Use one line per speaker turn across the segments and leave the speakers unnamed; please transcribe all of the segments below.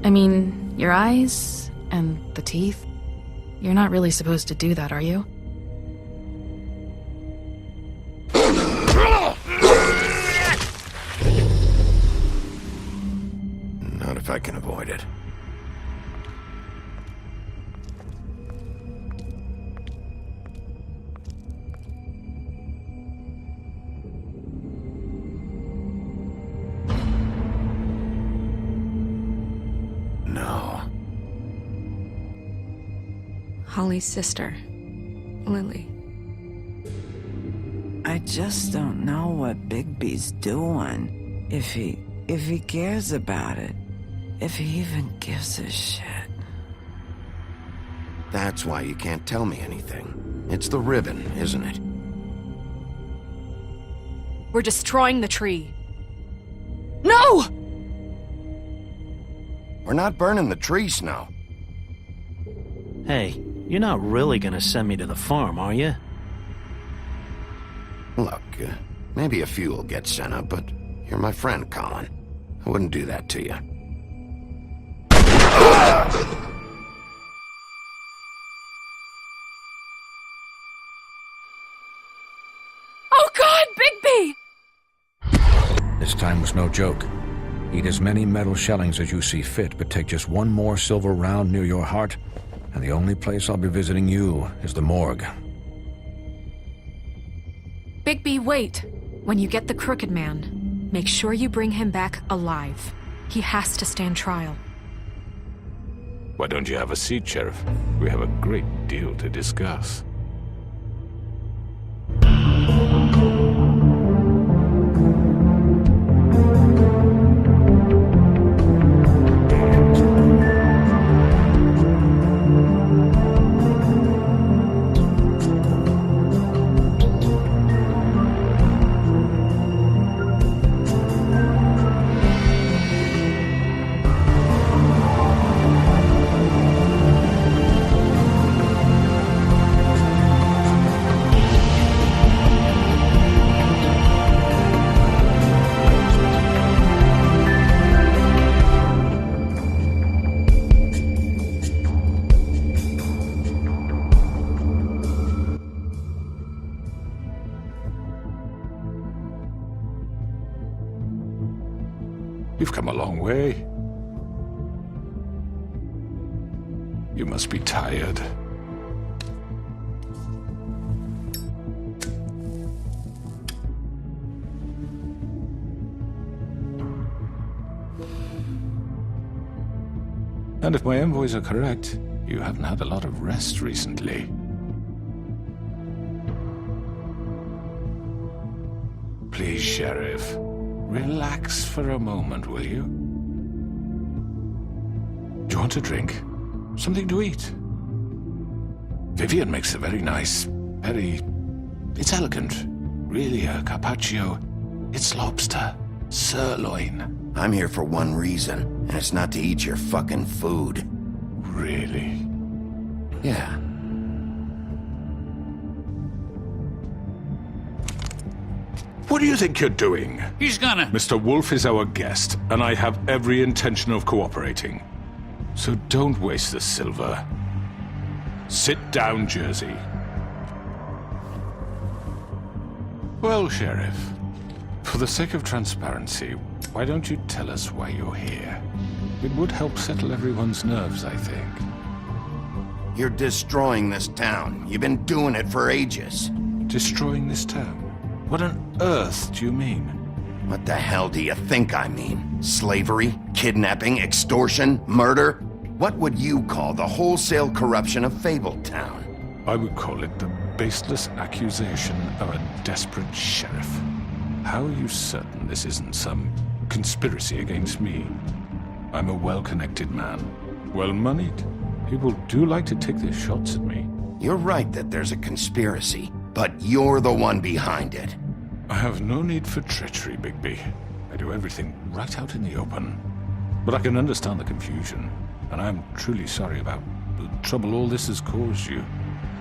I mean, your eyes and the teeth. You're not really supposed to do that, are you?
Not if I can avoid it. No.
Holly's sister, Lily.
I just don't know what Bigby's doing. If he cares about it. If he even gives a shit.
That's why you can't tell me anything. It's the ribbon, isn't it?
We're destroying the tree. No!
We're not burning the tree, Snow.
Hey, you're not really gonna send me to the farm, are you?
Look, maybe a few will get sent up, but you're my friend, Colin. I wouldn't do that to you.
Oh God, Bigby!
This time was no joke. Eat as many metal shellings as you see fit, but take just one more silver round near your heart, and the only place I'll be visiting you is the morgue.
Bigby, wait. When you get the Crooked Man, make sure you bring him back alive. He has to stand trial.
Why don't you have a seat, Sheriff? We have a great deal to discuss. You've come a long way. You must be tired. And if my envoys are correct, you haven't had a lot of rest recently. Please, Sheriff. Relax for a moment, will you? Do you want a drink? Something to eat? Vivian makes a very nice, it's elegant. Really, a carpaccio. It's lobster. Sirloin.
I'm here for one reason, and it's not to eat your fucking food.
Really?
Yeah.
What do you think you're doing?
He's gonna...
Mr. Wolf is our guest, and I have every intention of cooperating. So don't waste the silver. Sit down, Jersey. Well, Sheriff, for the sake of transparency, why don't you tell us why you're here? It would help settle everyone's nerves, I think.
You're destroying this town. You've been doing it for ages.
Destroying this town? What on earth do you mean?
What the hell do you think I mean? Slavery? Kidnapping? Extortion? Murder? What would you call the wholesale corruption of Fabletown?
I would call it the baseless accusation of a desperate sheriff. How are you certain this isn't some conspiracy against me? I'm a well-connected man, well-moneyed. People do like to take their shots at me.
You're right that there's a conspiracy, but you're the one behind it.
I have no need for treachery, Bigby. I do everything right out in the open. But I can understand the confusion, and I'm truly sorry about the trouble all this has caused you.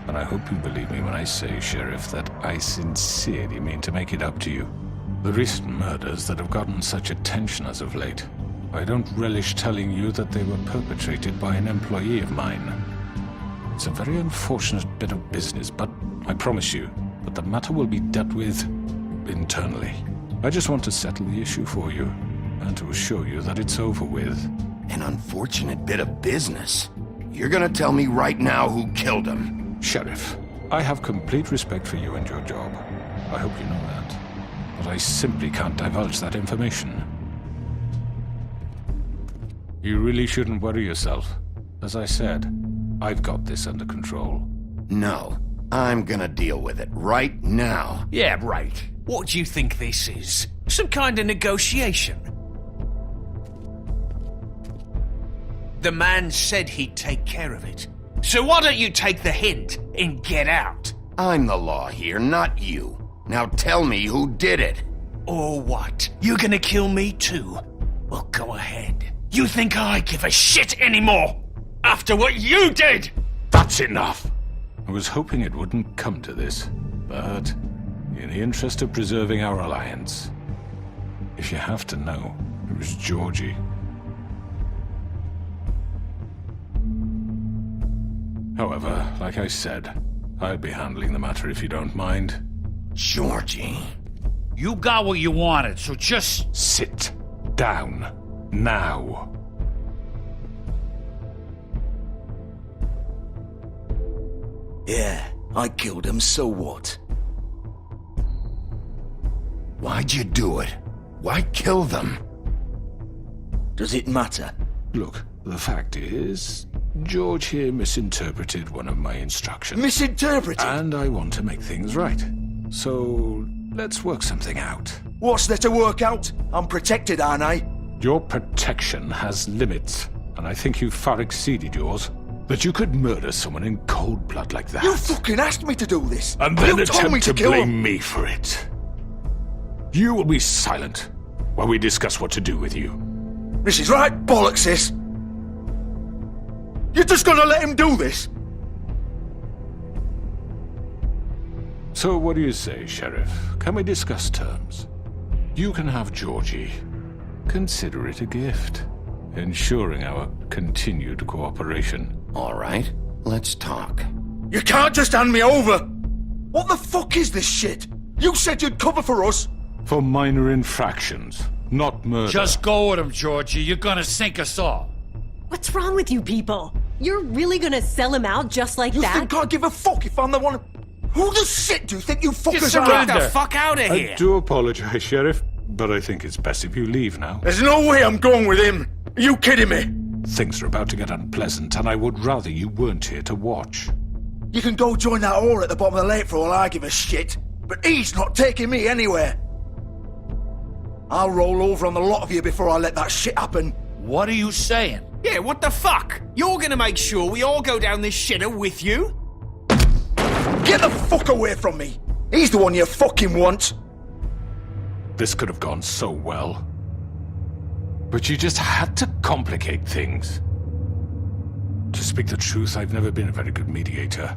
And I hope you believe me when I say, Sheriff, that I sincerely mean to make it up to you. The recent murders that have gotten such attention as of late, I don't relish telling you that they were perpetrated by an employee of mine. It's a very unfortunate bit of business, but I promise you that the matter will be dealt with internally. I just want to settle the issue for you, and to assure you that it's over with.
An unfortunate bit of business. You're gonna tell me right now who killed him?
Sheriff, I have complete respect for you and your job. I hope you know that. But I simply can't divulge that information. You really shouldn't worry yourself. As I said, I've got this under control.
No, I'm gonna deal with it right now.
Yeah, right. What do you think this is? Some kind of negotiation? The man said he'd take care of it. So why don't you take the hint and get out?
I'm the law here, not you. Now tell me who did it.
Or what? You gonna kill me too? Well, go ahead. You think I give a shit anymore? After what you did?
That's enough! I was hoping it wouldn't come to this, but in the interest of preserving our alliance, if you have to know, it was Georgie. However, like I said, I'll be handling the matter if you don't mind.
Georgie.
You got what you wanted, so just...
Sit down. Now.
Yeah, I killed him, so what?
Why'd you do it? Why kill them?
Does it matter?
Look, the fact is, George here misinterpreted one of my instructions.
Misinterpreted?
And I want to make things right. So, let's work something out.
What's there to work out? I'm protected, aren't I?
Your protection has limits, and I think you've far exceeded yours. That you could murder someone in cold blood like that.
You fucking asked me to do this!
And then
you told me
attempt
to
to
kill
blame
him.
me for it. You will be silent while we discuss what to do with you.
This is right bollocks, sis. You're just gonna let him do this?
So what do you say, Sheriff? Can we discuss terms? You can have Georgie. Consider it a gift, ensuring our continued cooperation.
All right, let's talk.
You can't just hand me over! What the fuck is this shit? You said you'd cover for us!
For minor infractions, not murder.
Just go with him, Georgie. You're gonna sink us all.
What's wrong with you people? You're really gonna sell him out just like
You
that?
think I give a fuck if I'm the one? Who the shit do you think you fuckers are?
surrender.
Get the fuck out of
I
here!
do apologize, Sheriff, but I think it's best if you leave now.
There's no way I'm going with him! Are you kidding me?
Things are about to get unpleasant, and I would rather you weren't here to watch.
You can go join that whore at the bottom of the lake for all I give a shit, but he's not taking me anywhere. I'll roll over on the lot of you before I let that shit happen.
What are you saying?
Yeah, what the fuck? You're gonna make sure we all go down this shitter with you? Get the fuck away from me! He's the one you fucking want!
This could have gone so well. But you just had to complicate things. To speak the truth, I've never been a very good mediator.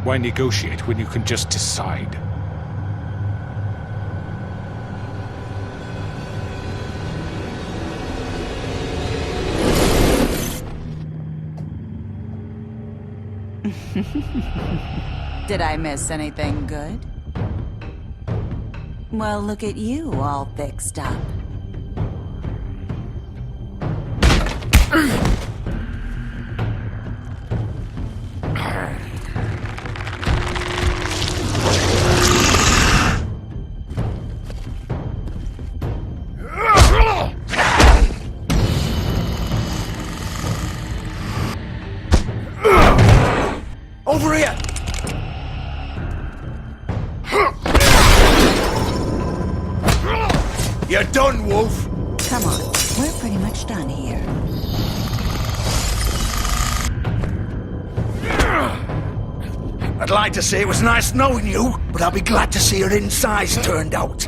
Why negotiate when you can just decide?
Did I miss anything good? Well, look at you, all fixed up.
Over here! You're done, Wolf!
Come on, we're pretty much done here.
I'd like to say it was nice knowing you, but I'll be glad to see your insides turned out.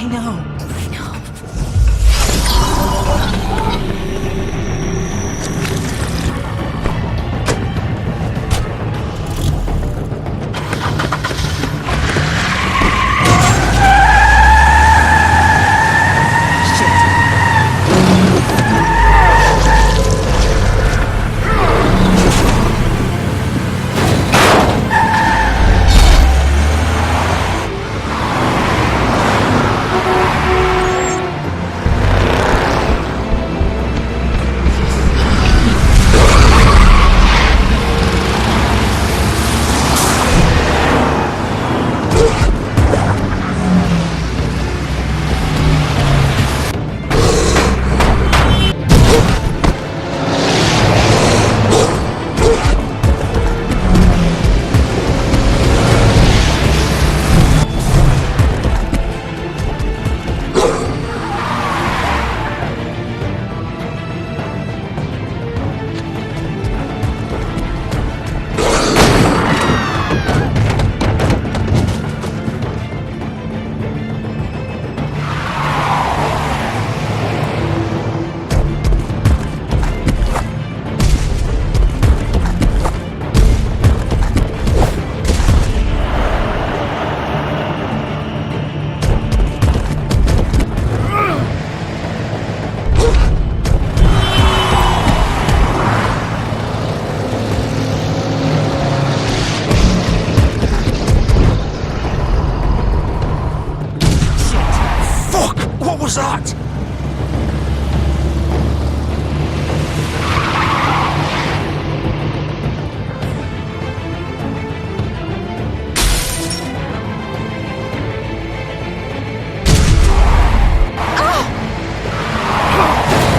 know.
What was that?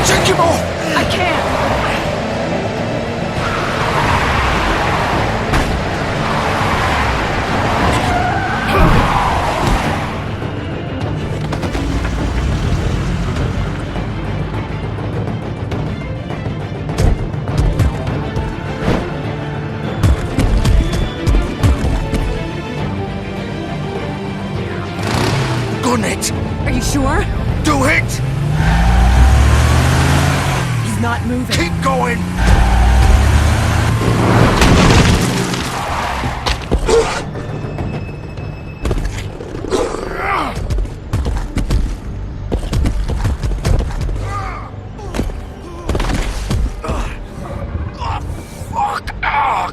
Take him off!
I can't!
Gun it!
Are you sure?
Do it!
He's not moving.
Keep going!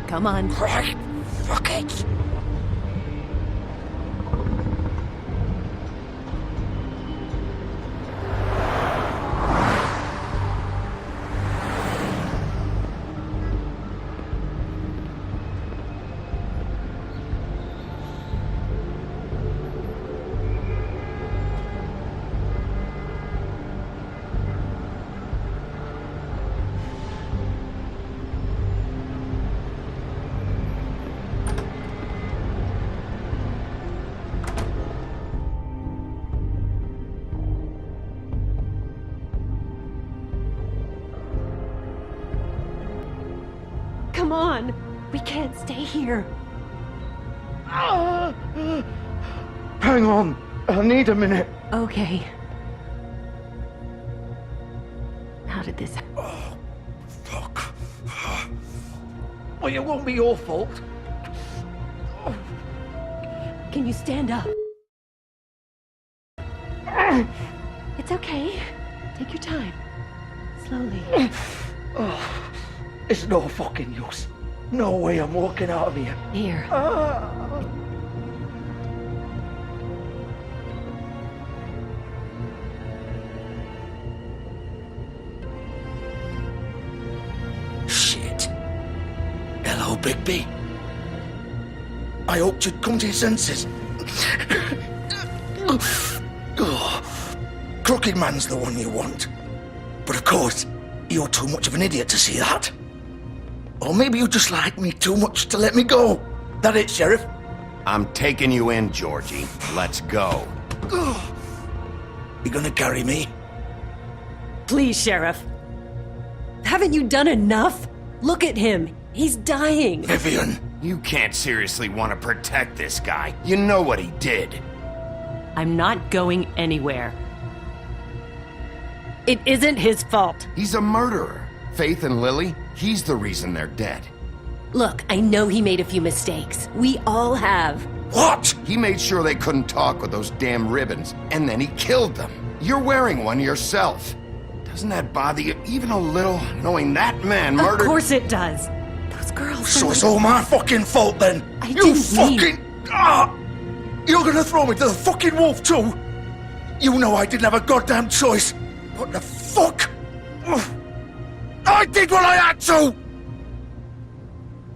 Come on.
Right. Fuck it.
Come on. We can't stay here.
Hang on. I need a minute.
Okay. How did this happen?
Oh, fuck. Well, it won't be your fault.
Can you stand up? It's okay. Take your time. Slowly.
Oh, it's no fucking use. No way I'm walking out of here.
Here.
Shit. Hello, Bigby. I hoped you'd come to your senses. Crooked Man's the one you want. But of course, you're too much of an idiot to see that. Or maybe you just like me too much to let me go. That it, Sheriff?
I'm taking you in, Georgie. Let's go.
You gonna carry me?
Please, Sheriff. Haven't you done enough? Look at him. He's dying.
Vivian.
You can't seriously want to protect this guy. You know what he did.
I'm not going anywhere. It isn't his fault.
He's a murderer. Faith and Lily, he's the reason they're dead.
Look, I know he made a few mistakes. We all have.
What? He made sure they couldn't talk with those damn ribbons, and then he killed them. You're wearing one yourself. Doesn't that bother you even a little, knowing that man murdered—
Of course it does. Those girls—
So it's all my fucking fault then? You fucking— You're gonna throw me to the fucking wolf too? You know I didn't have a goddamn choice. What the fuck? I did what I had to!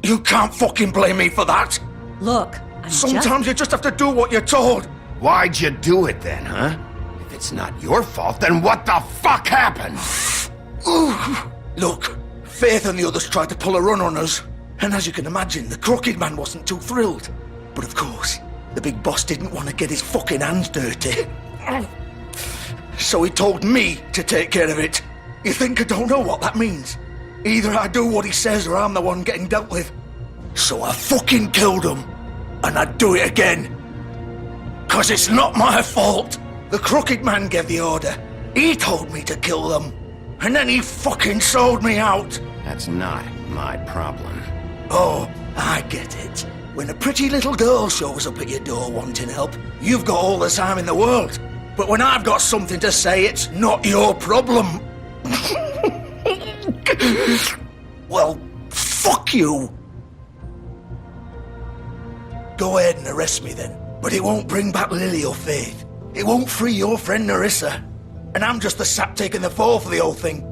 You can't fucking blame me for that.
Look,
Sometimes you just have to do what you're told.
Why'd you do it then, huh? If it's not your fault, then what the fuck happened?
Look, Faith and the others tried to pull a run on us. And as you can imagine, the Crooked Man wasn't too thrilled. But of course, the big boss didn't want to get his fucking hands dirty. So he told me to take care of it. You think I don't know what that means? Either I do what he says or I'm the one getting dealt with. So I fucking killed him. And I'd do it again. 'Cause it's not my fault. The Crooked Man gave the order. He told me to kill them. And then he fucking sold me out.
That's not my problem.
Oh, I get it. When a pretty little girl shows up at your door wanting help, you've got all the time in the world. But when I've got something to say, it's not your problem. Well, fuck you. Go ahead and arrest me then. But it won't bring back Lily or Faith. It won't free your friend Nerissa. And I'm just the sap taking the fall for the whole thing.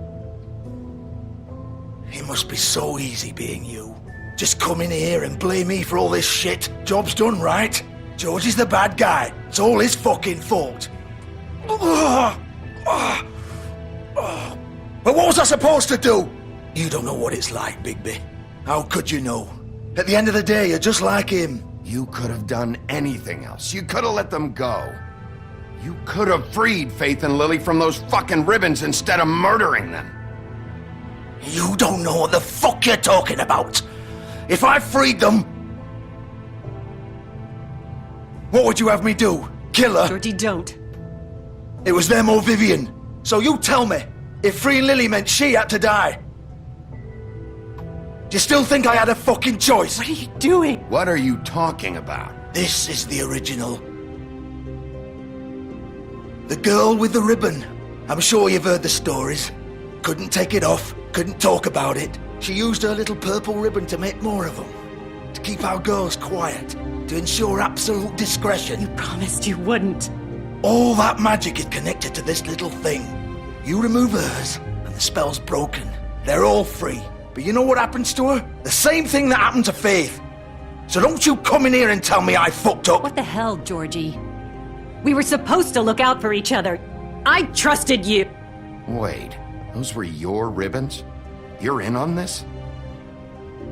It must be so easy being you. Just come in here and blame me for all this shit. Job's done, right? George is the bad guy. It's all his fucking fault. But what was I supposed to do? You don't know what it's like, Bigby. How could you know? At the end of the day, you're just like him.
You could have done anything else. You could have let them go. You could have freed Faith and Lily from those fucking ribbons instead of murdering them.
You don't know what the fuck you're talking about. If I freed them, what would you have me do? Kill her?
Georgie, don't.
It was them or Vivian. So you tell me, if freeing Lily meant she had to die, do you still think I had a fucking choice?
What are you doing?
What are you talking about?
This is the original. The girl with the ribbon. I'm sure you've heard the stories. Couldn't take it off, couldn't talk about it. She used her little purple ribbon to make more of them. To keep our girls quiet. To ensure absolute discretion.
You promised you wouldn't.
All that magic is connected to this little thing. You remove hers, and the spell's broken. They're all free. But you know what happens to her? The same thing that happened to Faith. So don't you come in here and tell me I fucked up.
What the hell, Georgie? We were supposed to look out for each other. I trusted you.
Wait, those were your ribbons? You're in on this?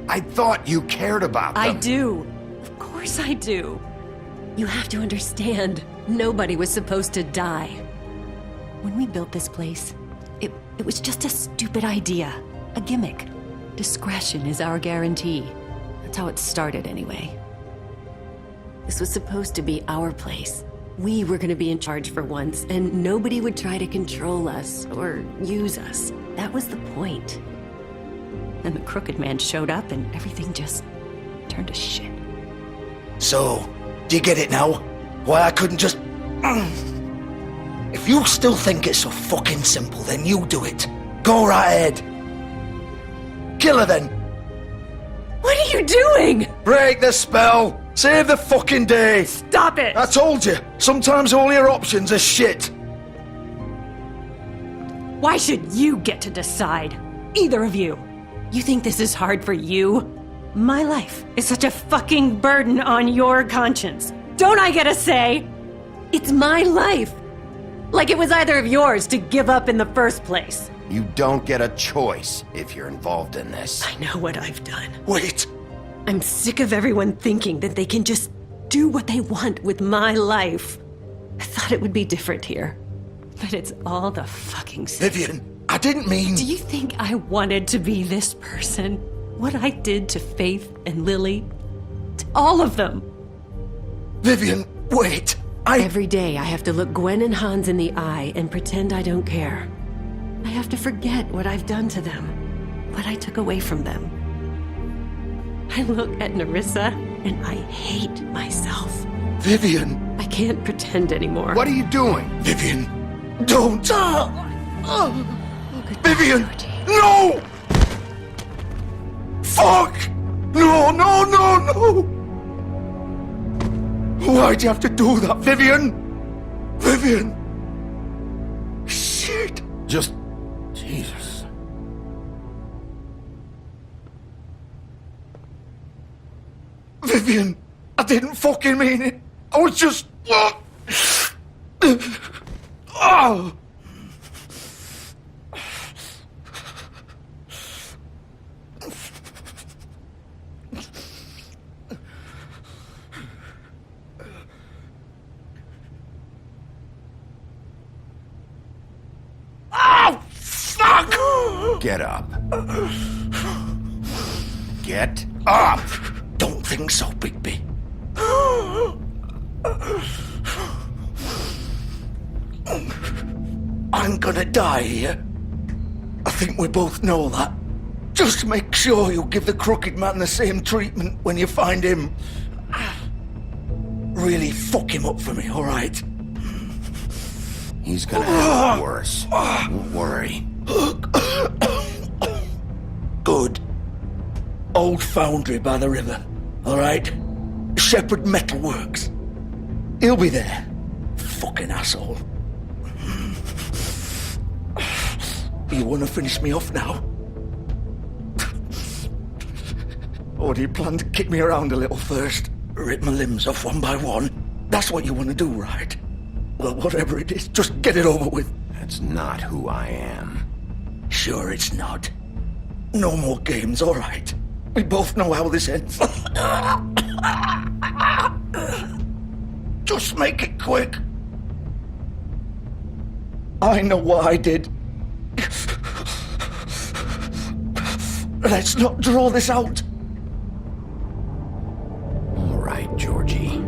I thought you cared about them.
I do. Of course I do. You have to understand, nobody was supposed to die. When we built this place, it was just a stupid idea. A gimmick. Discretion is our guarantee. That's how it started anyway. This was supposed to be our place. We were gonna be in charge for once, and nobody would try to control us or use us. That was the point. And the Crooked Man showed up and everything just turned to shit.
So, do you get it now? Why I couldn't just... If you still think it's so fucking simple, then you do it. Go right ahead. Kill her then.
What are you doing?
Break the spell. Save the fucking day.
Stop it!
I told you, sometimes all your options are shit.
Why should you get to decide? Either of you. You think this is hard for you? My life is such a fucking burden on your conscience. Don't I get a say? It's my life. Like it was either of yours to give up in the first place.
You don't get a choice if you're involved in this.
I know what I've done.
Wait.
I'm sick of everyone thinking that they can just do what they want with my life. I thought it would be different here. But it's all the fucking same.
Vivian, I didn't mean...
Do you think I wanted to be this person? What I did to Faith and Lily? To all of them.
Vivian, wait.
Every day I have to look Gwen and Hans in the eye and pretend I don't care. I have to forget what I've done to them, what I took away from them. I look at Nerissa and I hate myself.
Vivian!
I can't pretend anymore.
What are you doing?
Vivian! Don't! Vivian!
Georgie.
No! Fuck! No, no, no, no! Why'd you have to do that, Vivian? Vivian! Shit!
Just... Jesus.
Vivian! I didn't fucking mean it! I was just... Oh! Oh, fuck!
Get up. Get up!
Don't think so, Bigby. I'm gonna die here. I think we both know that. Just make sure you give the Crooked Man the same treatment when you find him. Really fuck him up for me, alright?
He's gonna have it worse. Don't worry.
Good. Old foundry by the river, alright? Shepherd Metal Works. He'll be there. Fucking asshole. You wanna finish me off now? Or do you plan to kick me around a little first? Rip my limbs off one by one? That's what you wanna do, right? Well, whatever it is, just get it over with.
That's not who I am.
Sure it's not. No more games, alright? We both know how this ends. Just make it quick. I know what I did. Let's not draw this out.
All right, Georgie.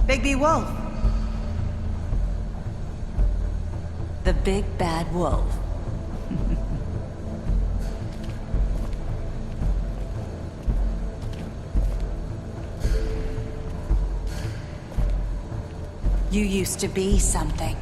Bigby Wolf. The big bad wolf. You used to be something.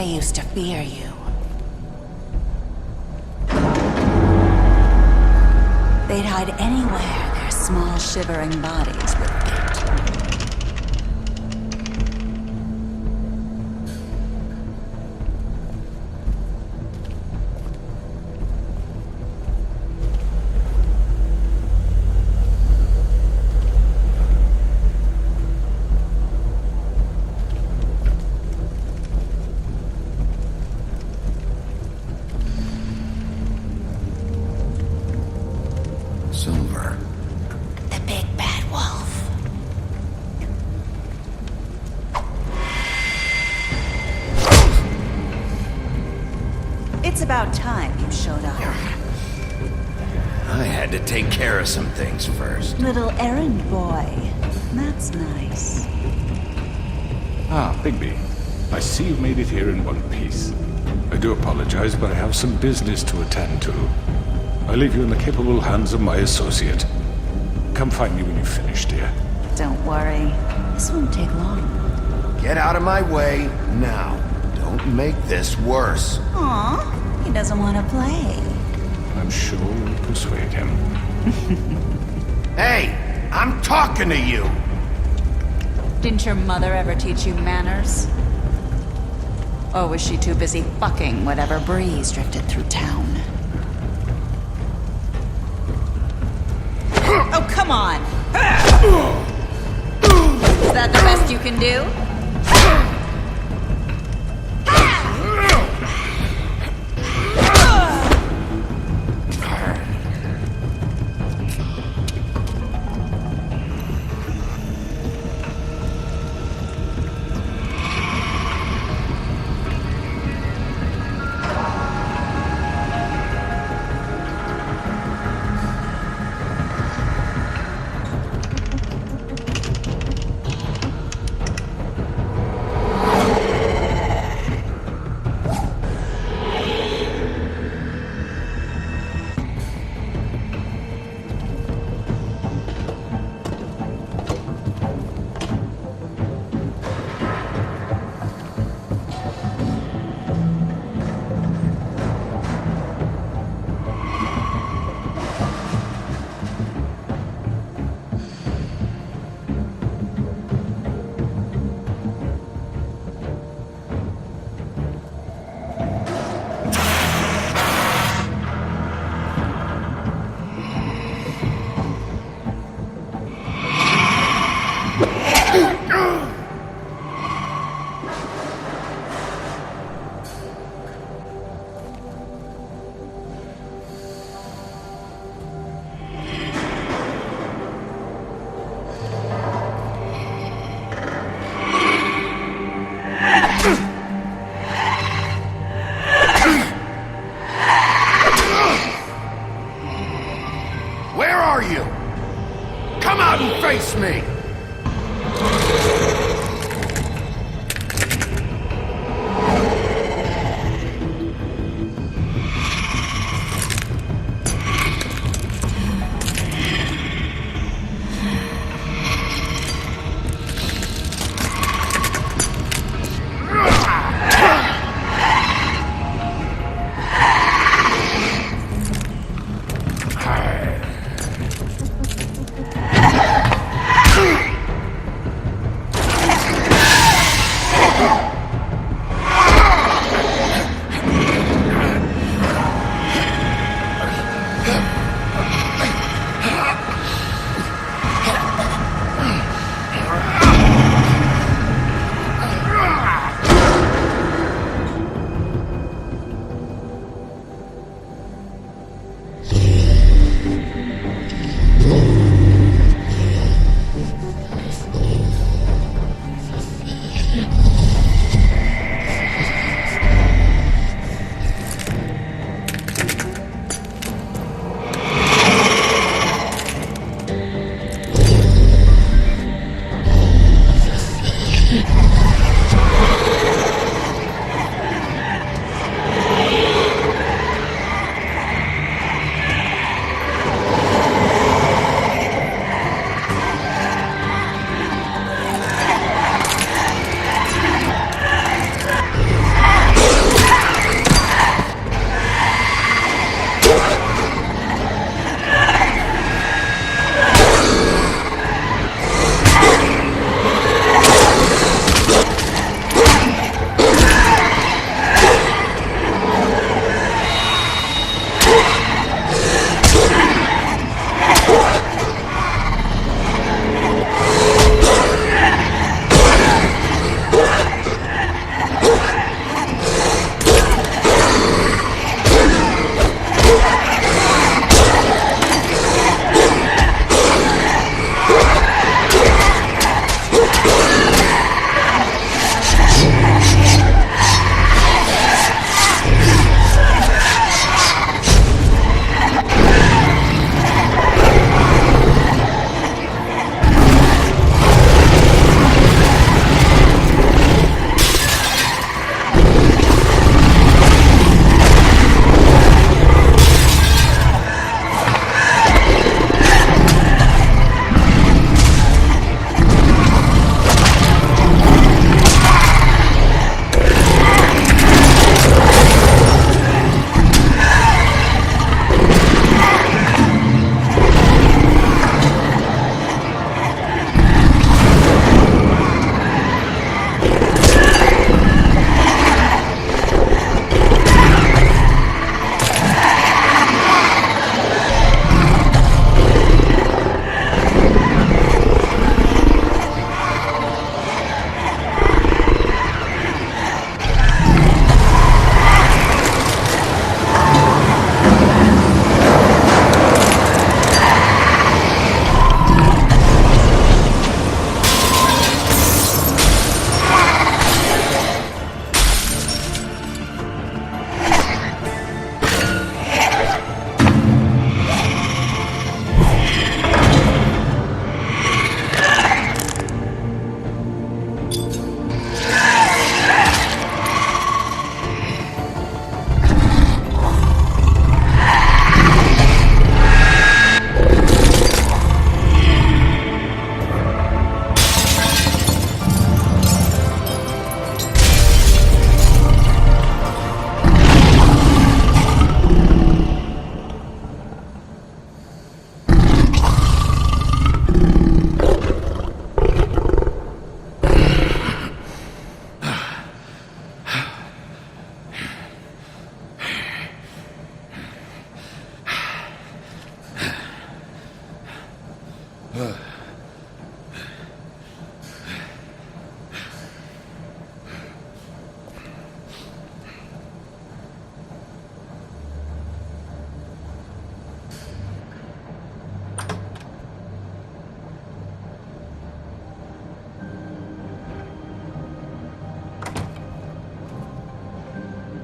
they used to fear you. They'd hide anywhere their small, shivering bodies would fit.
Silver.
The big bad wolf. It's about time you showed up.
I had to take care of some things first.
Little errand boy. That's nice.
Ah, Bigby. I see you've made it here in one piece. I do apologize, but I have some business to attend to. I leave you in the capable hands of my associate. Come find me when you've finished, dear.
Don't worry. This won't take long.
Get out of my way now. Don't make this worse.
Aw, he doesn't want to play.
I'm sure we'll persuade him.
Hey, I'm talking to you.
Didn't your mother ever teach you manners? Or was she too busy fucking whatever breeze drifted through town? Oh, come on! Is that the best you can do?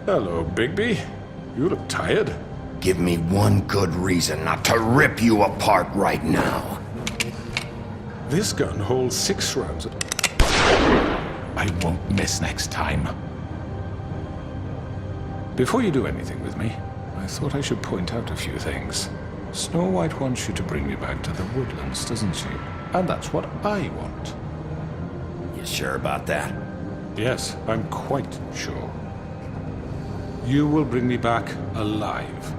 Hello, Bigby. You look tired.
Give me one good reason not to rip you apart right now.
This gun holds 6 rounds. I won't miss next time. Before you do anything with me, I thought I should point out a few things. Snow White wants you to bring me back to the woodlands, doesn't she? And that's what I want.
You sure about that?
Yes, I'm quite sure. You will bring me back alive.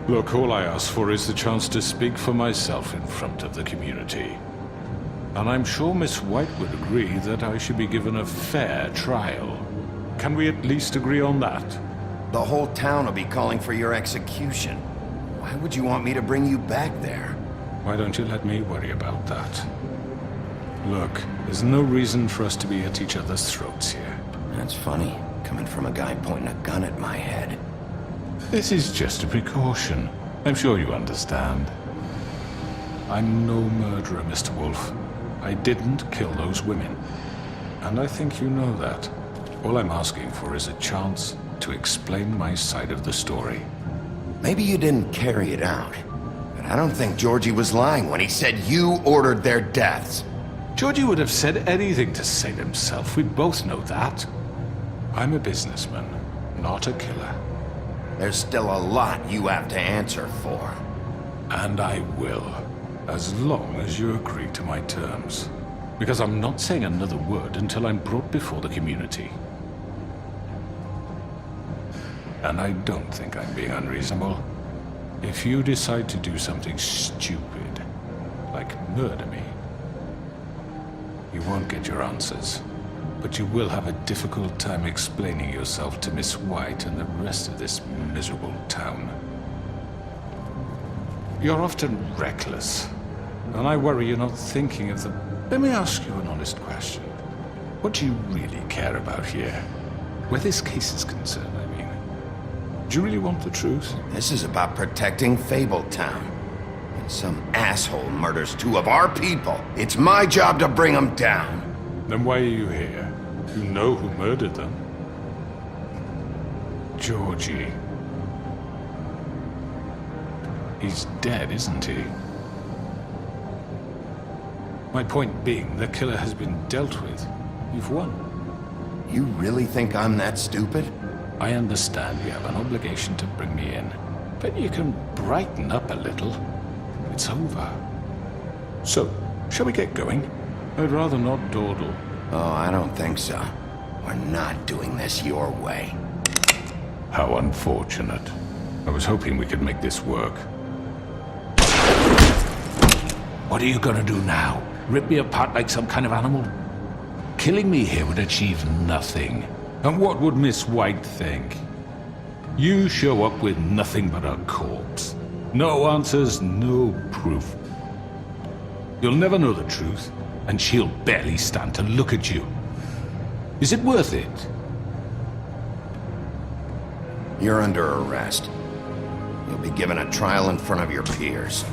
Look, all I ask for is the chance to speak for myself in front of the community. And I'm sure Miss White would agree that I should be given a fair trial. Can we at least agree on that?
The whole town will be calling for your execution. Why would you want me to bring you back there?
Why don't you let me worry about that? Look, there's no reason for us to be at each other's throats here.
That's funny, coming from a guy pointing a gun at my head.
This is just a precaution. I'm sure you understand. I'm no murderer, Mr. Wolf. I didn't kill those women. And I think you know that. All I'm asking for is a chance to explain my side of the story.
Maybe you didn't carry it out, but I don't think Georgie was lying when he said you ordered their deaths.
Georgie would have said anything to save himself. We both know that. I'm a businessman, not a killer.
There's still a lot you have to answer for.
And I will, as long as you agree to my terms. Because I'm not saying another word until I'm brought before the community. And I don't think I'm being unreasonable. If you decide to do something stupid, like murder me, you won't get your answers. But you will have a difficult time explaining yourself to Miss White and the rest of this miserable town. You're often reckless, and I worry you're not thinking of the... Let me ask you an honest question. What do you really care about here? Where this case is concerned, I mean. Do you really want the truth?
This is about protecting Fabletown. When some asshole murders 2 of our people, it's my job to bring them down.
Then why are you here? You know who murdered them. Georgie. He's dead, isn't he? My point being, the killer has been dealt with. You've won.
You really think I'm that stupid?
I understand you have an obligation to bring me in, but you can brighten up a little. It's over. So, shall we get going? I'd rather not dawdle.
Oh, I don't think so. We're not doing this your way.
How unfortunate. I was hoping we could make this work. What are you gonna do now? Rip me apart like some kind of animal? Killing me here would achieve nothing. And what would Miss White think? You show up with nothing but a corpse. No answers, no proof. You'll never know the truth, and she'll barely stand to look at you. Is it worth it?
You're under arrest. You'll be given a trial in front of your peers.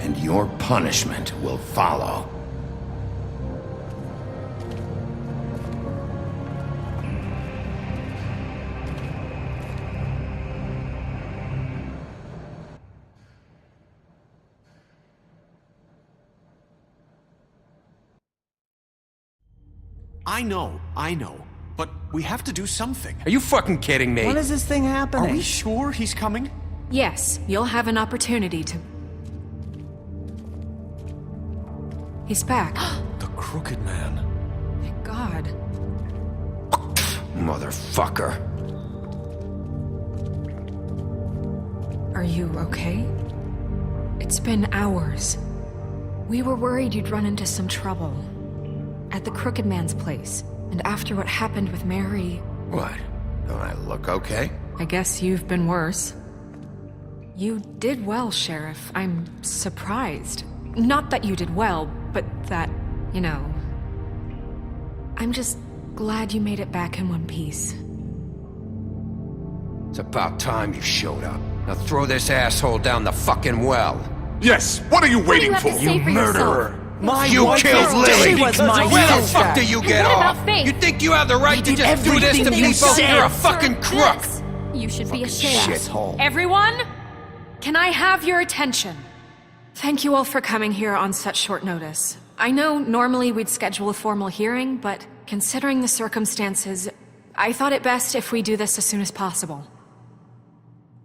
And your punishment will follow.
I know. But we have to do something.
Are you fucking kidding me?
When is this thing happening?
Are we sure he's coming?
Yes, you'll have an opportunity to... He's back.
The Crooked Man.
Thank God.
Motherfucker.
Are you okay? It's been hours. We were worried you'd run into some trouble. At the Crooked Man's place. And after what happened with Mary...
What? Don't I look okay?
I guess you've been worse. You did well, Sheriff. I'm surprised. Not that you did well, but that, you know... I'm just glad you made it back in one piece.
It's about time you showed up. Now throw this asshole down the fucking well.
Yes! What are you waiting
What do you have
for?
to say for
murderer!
yourself?
My
You
wife
killed
is dead
Lily!
because of
Where the
you.
fuck do you get
what
off?
about Faith?
You think you have the right to just do this to
everything you
people?
said.
You're a fucking crook!
This. You should be ashamed.
Shithole.
Everyone, can I have your attention? Thank you all for coming here on such short notice. I know normally we'd schedule a formal hearing, but considering the circumstances, I thought it best if we do this as soon as possible.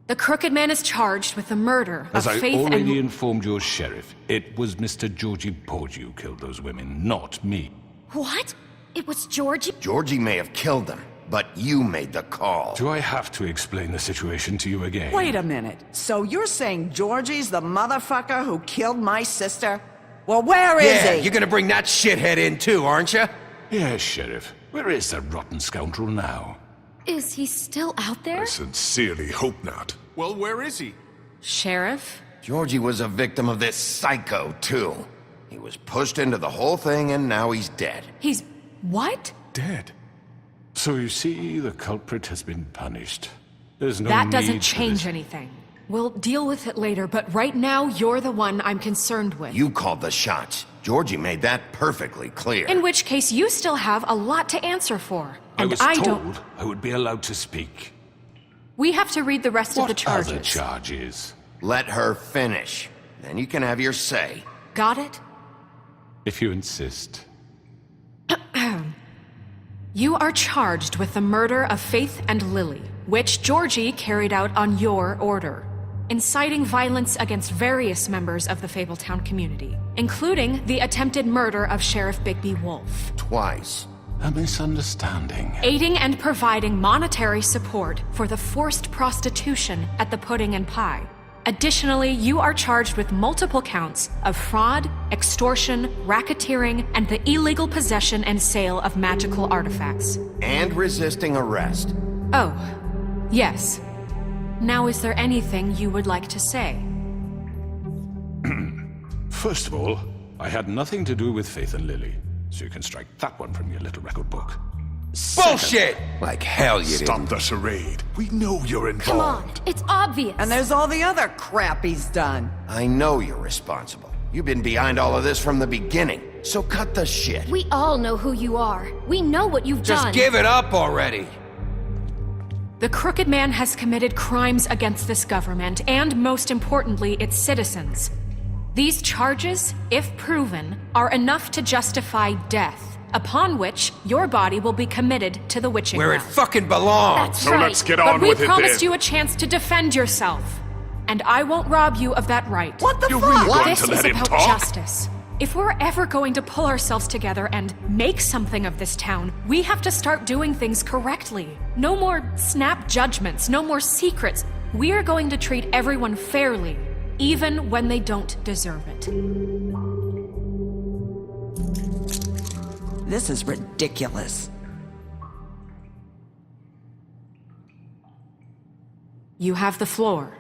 The Crooked Man is charged with the murder
As
of
I
Faith
already
and...
informed your sheriff, it was Mr. Georgie Porgy who killed those women, not me.
What? It was Georgie?
Georgie may have killed them, but you made the call.
Do I have to explain the situation to you again?
Wait a minute. So you're saying Georgie's the motherfucker who killed my sister? Well, where is
Yeah,
he?
you're gonna bring that shithead in too, aren't you?
Yes, Sheriff. Where is that rotten scoundrel now?
Is he still out there?
Sincerely hope not. Well, where is he?
Sheriff?
Georgie was a victim of this psycho, too. He was pushed into the whole thing and now he's dead.
He's... what?
Dead. So you see, the culprit has been punished. There's no
That
need
doesn't
for
change
this.
anything. We'll deal with it later, but right now, you're the one I'm concerned with.
You called the shots. Georgie made that perfectly clear.
In which case, you still have a lot to answer for.
I
And
was
I
told
don't...
I would be allowed to speak.
We have to read the rest of the
What
charges.
other charges?
Let her finish. Then you can have your say.
Got it?
If you insist.
You are charged with the murder of Faith and Lily, which Georgie carried out on your order, inciting violence against various members of the Fabletown community, including the attempted murder of Sheriff Bigby Wolf.
Twice.
A misunderstanding.
Aiding and providing monetary support for the forced prostitution at the Pudding and Pie. Additionally, you are charged with multiple counts of fraud, extortion, racketeering, and the illegal possession and sale of magical artifacts.
And resisting arrest.
Oh, yes. Now, is there anything you would like to say?
First of all, I had nothing to do with Faith and Lily, so you can strike that one from your little record book.
Bullshit! Like hell you
Stop
didn't.
the charade. We know you're involved.
Come on, it's obvious.
And there's all the other crap he's done.
I know you're responsible. You've been behind all of this from the beginning. So cut the shit.
We all know who you are. We know what you've
Just
done.
give it up already.
The Crooked Man has committed crimes against this government and, most importantly, its citizens. These charges, if proven, are enough to justify death, upon which your body will be committed to the witching
Where it
well.
fucking belongs.
That's
So
right.
let's get
But
on
we
with it
promised
then.
you a chance to defend yourself, and I won't rob you of that right.
What the
You're
fuck?
really going
This
to
is
let him
about
talk?
justice. If we're ever going to pull ourselves together and make something of this town, we have to start doing things correctly. No more snap judgments, no more secrets. We are going to treat everyone fairly, even when they don't deserve it.
This is ridiculous.
You have the floor.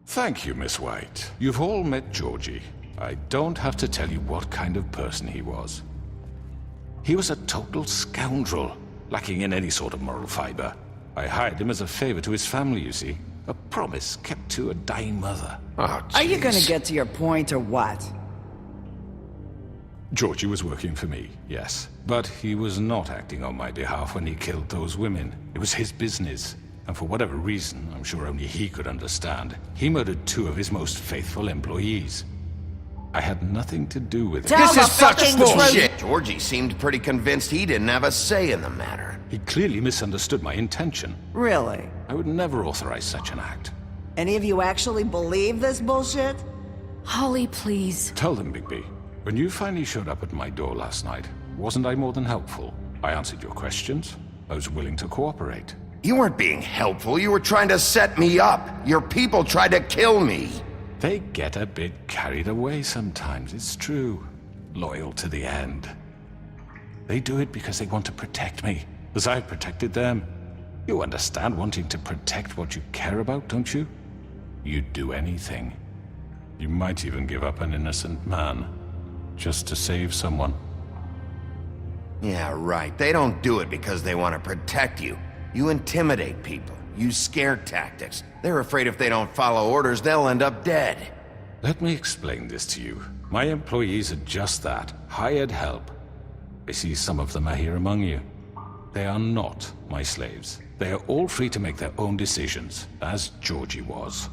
Thank you, Miss White. You've all met Georgie. I don't have to tell you what kind of person he was. He was a total scoundrel, lacking in any sort of moral fiber. I hired him as a favor to his family, you see. A promise kept to a dying mother.
Oh,
Are you
jeez.
gonna get to your point or what?
Georgie was working for me, yes. But he was not acting on my behalf when he killed those women. It was his business. And for whatever reason, I'm sure only he could understand, he murdered 2 of his most faithful employees. I had nothing to do with it.
Tell
This
the
is such
fucking
bullshit.
Georgie seemed pretty convinced he didn't have a say in the matter.
He clearly misunderstood my intention.
Really?
I would never authorize such an act.
Any of you actually believe this bullshit?
Holly, please.
Tell them, Bigby. When you finally showed up at my door last night, wasn't I more than helpful? I answered your questions. I was willing to cooperate.
You weren't being helpful. You were trying to set me up. Your people tried to kill me.
They get a bit carried away sometimes, it's true. Loyal to the end. They do it because they want to protect me, as I've protected them. You understand wanting to protect what you care about, don't you? You'd do anything. You might even give up an innocent man, just to save someone.
Yeah, right. They don't do it because they want to protect you. You intimidate people. Use scare tactics. They're afraid if they don't follow orders, they'll end up dead.
Let me explain this to you. My employees are just that, hired help. I see some of them are here among you. They are not my slaves. They are all free to make their own decisions, as Georgie was.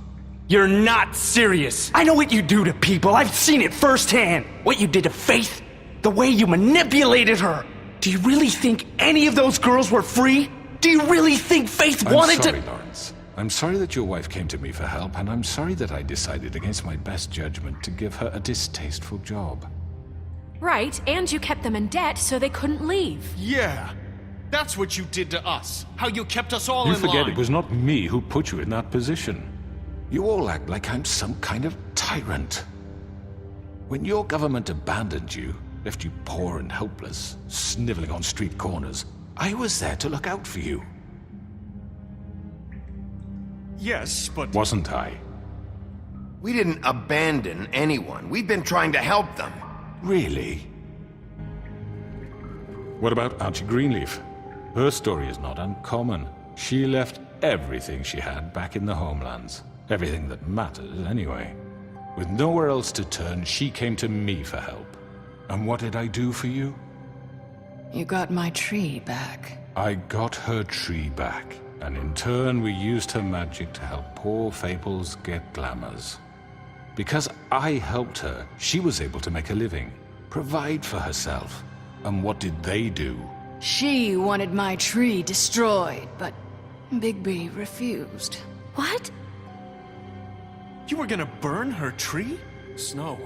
You're not serious. I know what you do to people. I've seen it firsthand. What you did to Faith. The way you manipulated her. Do you really think any of those girls were free? Do you really think Faith wanted to—
I'm sorry, Lawrence. I'm sorry that your wife came to me for help, and I'm sorry that I decided against my best judgment to give her a distasteful job.
Right, and you kept them in debt so they couldn't leave.
Yeah. That's what you did to us. How you kept us all
You
in
forget
line.
it was not me who put you in that position. You all act like I'm some kind of tyrant. When your government abandoned you, left you poor and helpless, sniveling on street corners, I was there to look out for you.
Yes, but...
Wasn't I?
We didn't abandon anyone. We've been trying to help them.
Really? What about Auntie Greenleaf? Her story is not uncommon. She left everything she had back in the homelands. Everything that mattered, anyway. With nowhere else to turn, she came to me for help. And what did I do for you?
You got my tree back.
I got her tree back, and in turn we used her magic to help poor Fables get glamours. Because I helped her, she was able to make a living, provide for herself. And what did they do?
She wanted my tree destroyed, but Bigby refused.
What?
You were gonna burn her tree? Snow,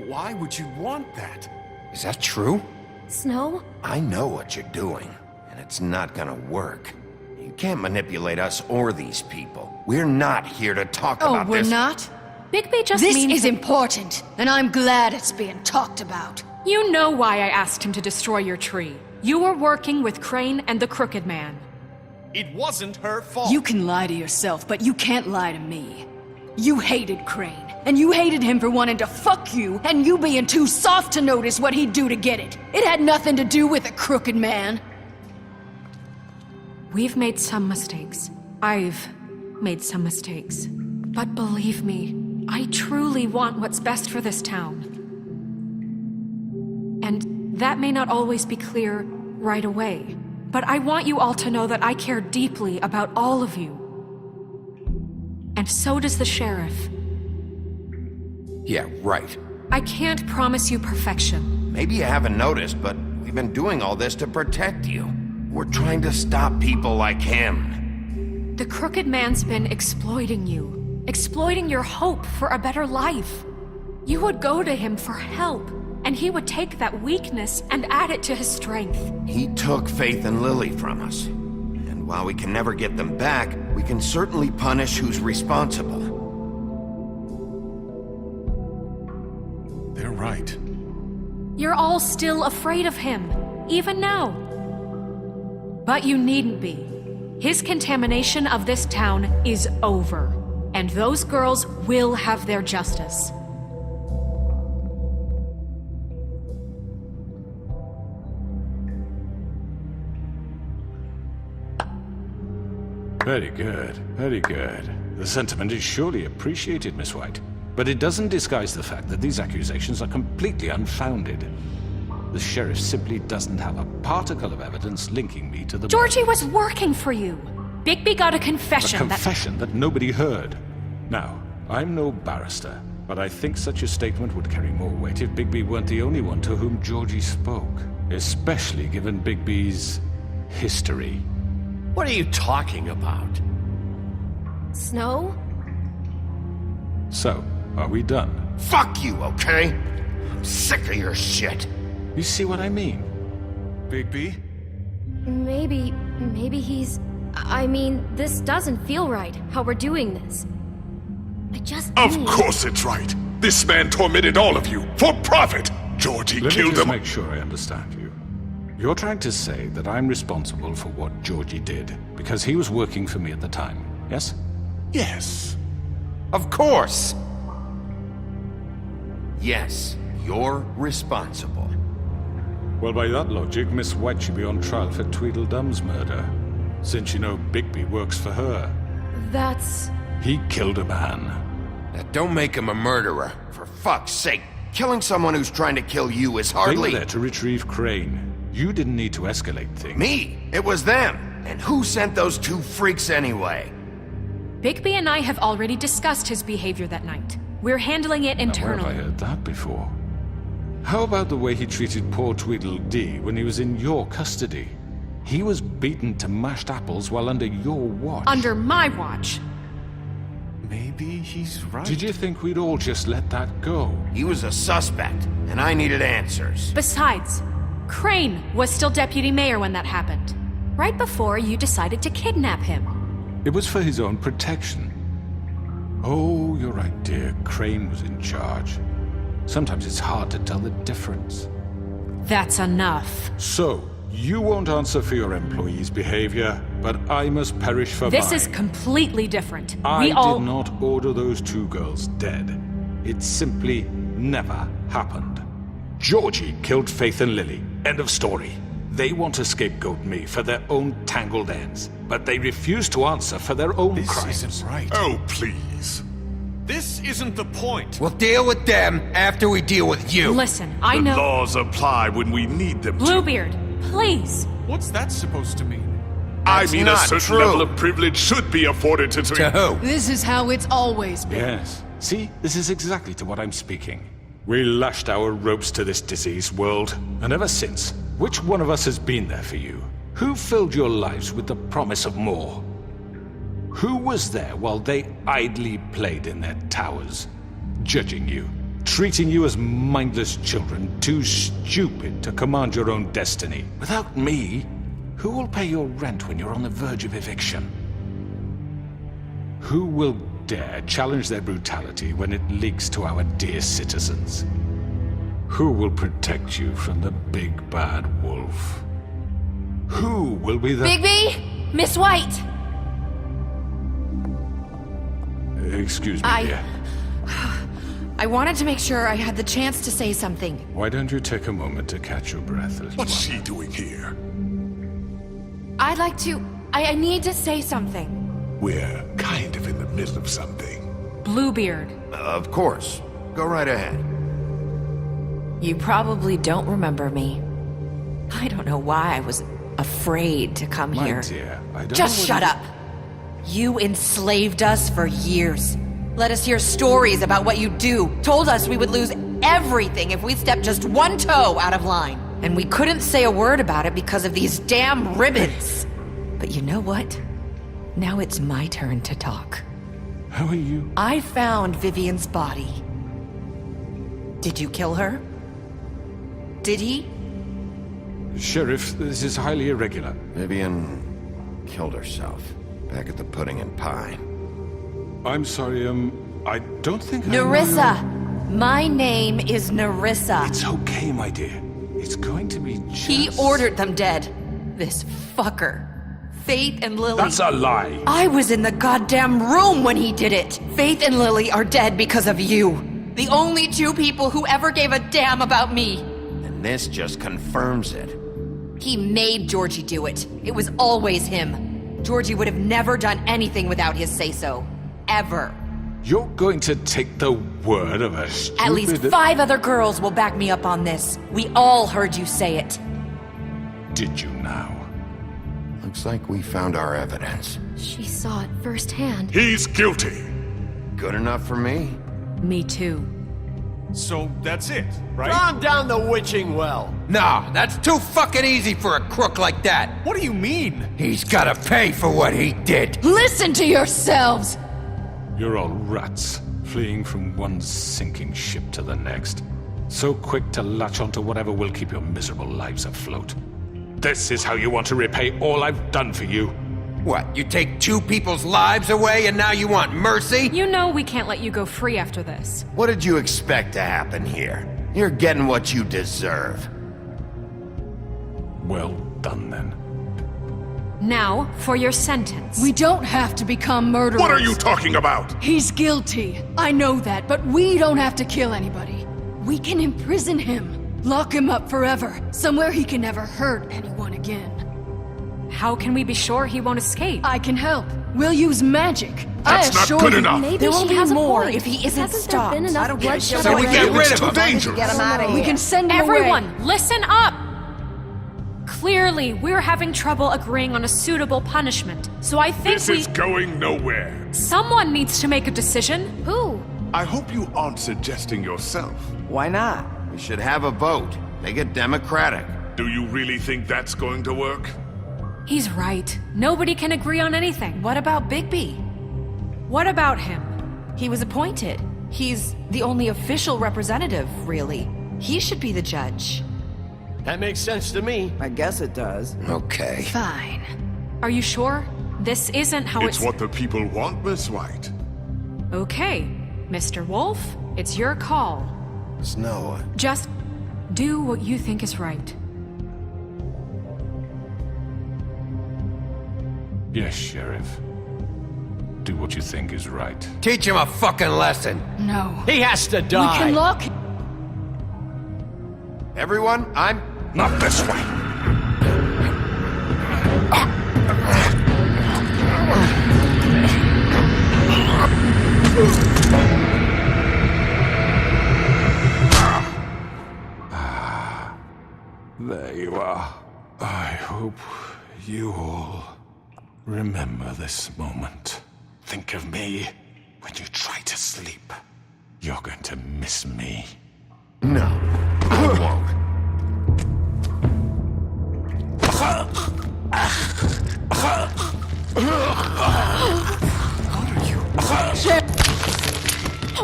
why would you want that?
Is that true?
Snow?
I know what you're doing, and it's not gonna work. You can't manipulate us or these people. We're not here to talk about
we're
this.
not?
Bigby just
This
means
is important, and I'm glad it's being talked about.
You know why I asked him to destroy your tree. You were working with Crane and the Crooked Man.
It wasn't her fault.
You can lie to yourself, but you can't lie to me. You hated Crane, and you hated him for wanting to fuck you, and you being too soft to notice what he'd do to get it. It had nothing to do with the Crooked Man.
We've made some mistakes. I've made some mistakes. But believe me, I truly want what's best for this town. And that may not always be clear right away, but I want you all to know that I care deeply about all of you. And so does the sheriff.
Yeah, right.
I can't promise you perfection.
Maybe you haven't noticed, but we've been doing all this to protect you. We're trying to stop people like him.
The Crooked Man's been exploiting you, exploiting your hope for a better life. You would go to him for help, and he would take that weakness and add it to his strength.
He took Faith and Lily from us. And while we can never get them back, we can certainly punish who's responsible.
They're right.
You're all still afraid of him, even now. But you needn't be. His contamination of this town is over, and those girls will have their justice.
Very good, very good. The sentiment is surely appreciated, Miss White. But it doesn't disguise the fact that these accusations are completely unfounded. The sheriff simply doesn't have a particle of evidence linking me to the...
Georgie was working for you. Bigby got a confession
A confession that nobody heard. Now, I'm no barrister, but I think such a statement would carry more weight if Bigby weren't the only one to whom Georgie spoke. Especially given Bigby's history.
What are you talking about?
Snow?
So, are we done?
Fuck you, okay? I'm sick of your shit.
You see what I mean?
Bigby?
Maybe he's... I mean, this doesn't feel right, how we're doing this. I just
Of
need...
course it's right. This man tormented all of you for profit. Georgie
Let me
killed
just
them.
make sure I understand you. You're trying to say that I'm responsible for what Georgie did because he was working for me at the time, yes?
Yes.
Of course. Yes, you're responsible.
Well, by that logic, Miss White should be on trial for Tweedledum's murder. Since you know Bigby works for her.
That's...
He killed a man.
Now don't make him a murderer, for fuck's sake. Killing someone who's trying to kill you is
They were
hardly...
there to retrieve Crane. You didn't need to escalate things.
Me? It was them. And who sent those two freaks anyway?
Bigby and I have already discussed his behavior that night. We're handling it
Now, where have I
internally.
heard that before? How about the way he treated poor Tweedledee when he was in your custody? He was beaten to mashed apples while under your watch.
Under my watch.
Maybe he's right.
Did you think we'd all just let that go?
He was a suspect, and I needed answers.
Besides, Crane was still deputy mayor when that happened. Right before you decided to kidnap him.
It was for his own protection. Oh, you're right, dear. Crane was in charge. Sometimes it's hard to tell the difference.
That's enough.
So, you won't answer for your employees' behavior, but I must perish for
This
mine.
is completely different.
I
We all...
did not order those two girls dead. It simply never happened. Georgie killed Faith and Lily. End of story. They want to scapegoat me for their own tangled ends, but they refuse to answer for their own crimes.
This isn't right.
Oh, please.
This isn't the point.
We'll deal with them after we deal with you.
Listen, I
The
know...
laws apply when we need them to.
Bluebeard, please.
What's that supposed to mean?
I
That's
mean, a
not
certain
true.
level of privilege should be afforded to...
To who?
This is how it's always been.
Yes. See, this is exactly to what I'm speaking. We lashed our ropes to this diseased world, and ever since, which one of us has been there for you? Who filled your lives with the promise of more? Who was there while they idly played in their towers, judging you, treating you as mindless children, too stupid to command your own destiny? Without me, who will pay your rent when you're on the verge of eviction? Who will dare challenge their brutality when it leaks to our dear citizens? Who will protect you from the big bad wolf? Who will be the...
Bigby! Miss White!
Excuse me, dear.
I wanted to make sure I had the chance to say something.
Why don't you take a moment to catch your breath a little
What's
while?
she doing here?
I'd like to... I need to say something.
We're kind of in the middle of something.
Bluebeard.
Of course. Go right ahead.
You probably don't remember me. I don't know why I was afraid to come
My
here.
dear, I don't
Just
know
shut
what
up. You enslaved us for years. Let us hear stories about what you do. Told us we would lose everything if we stepped just one toe out of line. And we couldn't say a word about it because of these damn ribbons. But you know what? Now it's my turn to talk.
How are you?
I found Vivian's body. Did you kill her? Did he?
Sheriff, this is highly irregular.
Vivian killed herself back at the Pudding and Pie.
I'm sorry, I don't think
Nerissa! My name is Nerissa.
It's okay, my dear. It's going to be just...
He ordered them dead. This fucker. Faith and Lily.
That's a lie.
I was in the goddamn room when he did it. Faith and Lily are dead because of you. The only two people who ever gave a damn about me.
And this just confirms it.
He made Georgie do it. It was always him. Georgie would have never done anything without his say-so. Ever.
You're going to take the word of a stupid...
At least 5 other girls will back me up on this. We all heard you say it.
Did you now?
Looks like we found our evidence.
She saw it firsthand.
He's guilty.
Good enough for me.
Me too.
So that's it, right?
Calm down the witching well. No, that's too fucking easy for a crook like that.
What do you mean?
He's gotta pay for what he did.
Listen to yourselves!
You're all rats, fleeing from one sinking ship to the next. So quick to latch onto whatever will keep your miserable lives afloat. This is how you want to repay all I've done for you?
What, you take 2 people's lives away and now you want mercy?
You know we can't let you go free after this.
What did you expect to happen here? You're getting what you deserve.
Well done, then.
Now, for your sentence.
We don't have to become murderers.
What are you talking about?
He's guilty. I know that, but we don't have to kill anybody. We can imprison him. Lock him up forever. Somewhere he can never hurt anyone again.
How can we be sure he won't escape?
I can help. We'll use magic.
That's not good enough.
There will be more if he isn't stopped.
I don't give a shit.
So we get rid of him. Dangerous.
Get him out of here.
We can send him
Everyone,
away.
listen up! Clearly, we're having trouble agreeing on a suitable punishment, so I think
This is going nowhere.
someone needs to make a decision. Who?
I hope you aren't suggesting yourself.
Why not?
We should have a vote. Make it democratic.
Do you really think that's going to work?
He's right. Nobody can agree on anything.
What about Bigby?
What about him?
He was appointed. He's the only official representative, really. He should be the judge.
That makes sense to me.
I guess it does.
Okay.
Fine.
Are you sure? This isn't how
It's what the people want, Miss White.
Okay, Mr. Wolf, it's your call.
Snow.
Just do what you think is right.
Yes, Sheriff. Do what you think is right.
Teach him a fucking lesson.
No.
He has to die.
We can lock.
Everyone, I'm...
Not this way.
There you are. I hope you all remember this moment. Think of me when you try to sleep. You're going to miss me.
No, I won't.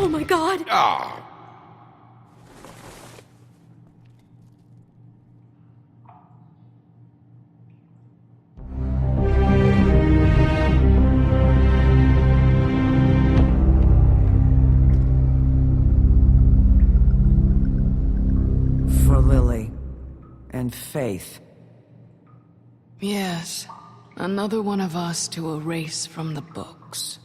Oh my god!
Oh.
For Lily. And Faith.
Yes. Another one of us to erase from the books.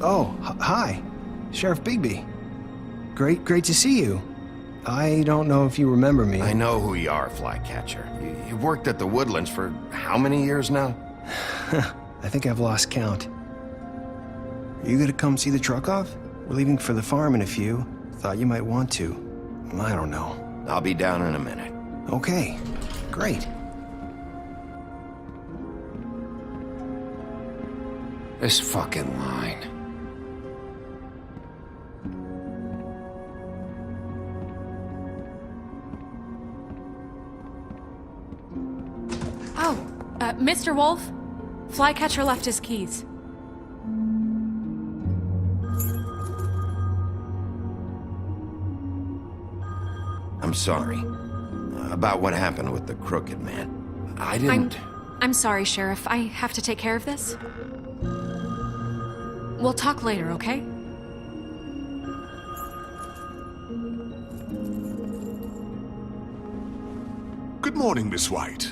Oh, hi. Sheriff Bigby. Great to see you. I don't know if you remember me.
I know who you are, Flycatcher. You've worked at the Woodlands for how many years now?
I think I've lost count. Are you gonna come see the truck off? We're leaving for the farm in a few. Thought you might want to. I don't know.
I'll be down in a minute.
Okay, great.
This fucking line.
Oh, Mr. Wolf? Flycatcher left his keys.
I'm sorry. About what happened with the Crooked Man. I didn't...
I'm sorry, Sheriff. I have to take care of this. We'll talk later, okay?
Good morning, Miss White.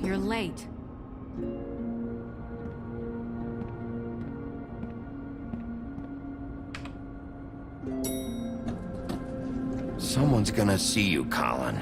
You're late.
Someone's gonna see you, Colin.